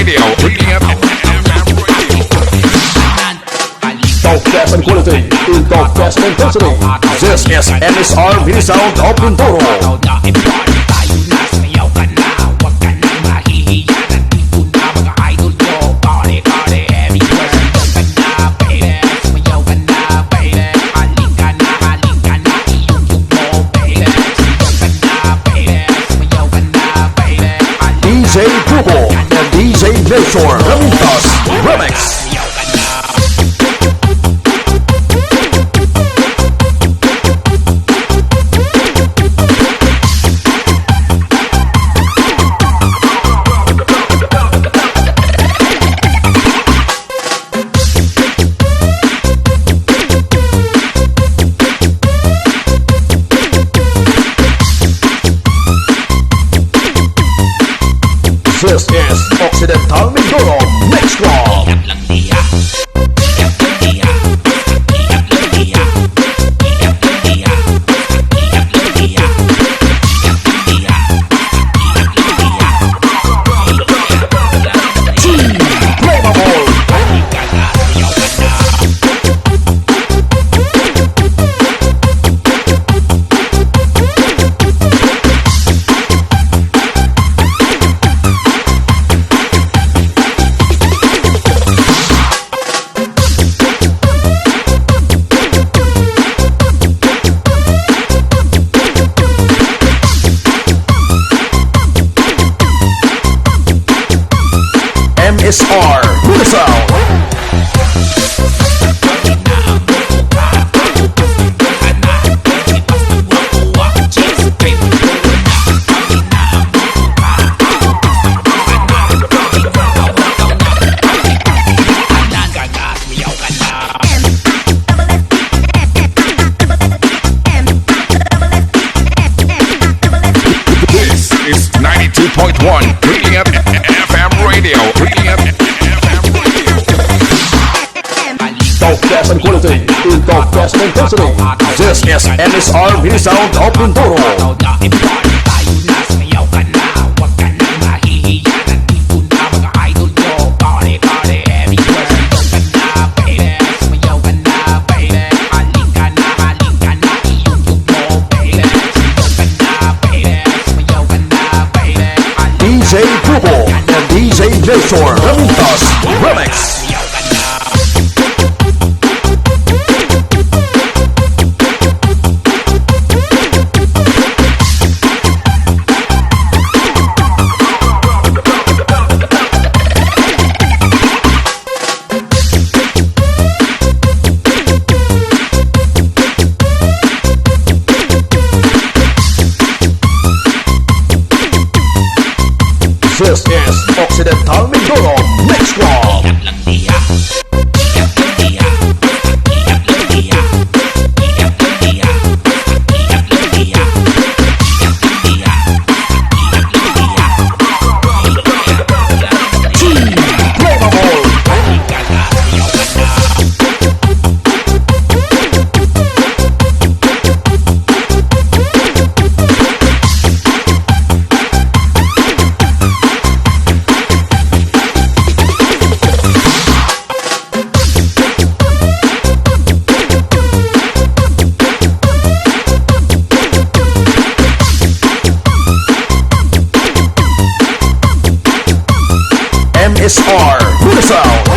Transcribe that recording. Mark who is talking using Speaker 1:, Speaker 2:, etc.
Speaker 1: Radio, Premium FM Radio.
Speaker 2: Top fashion quality in top fashion intensity. This is MSR Mini Sound of Mindoro. DJ Google and DJ Melchor Ramintas Remix. This is Occidental Mindoro Mix Club. MSR Mini Sound.
Speaker 1: This is 92.1 Premium FM Radio, Premium FM Radio.
Speaker 2: Top fashion quality in top fashion intensity. This is MSR Mini Sound of Mindoro. DJ Google and DJ Melchor Ramintas Remix. This is Occidental Mindoro Mix Club. MSR Mini Sound.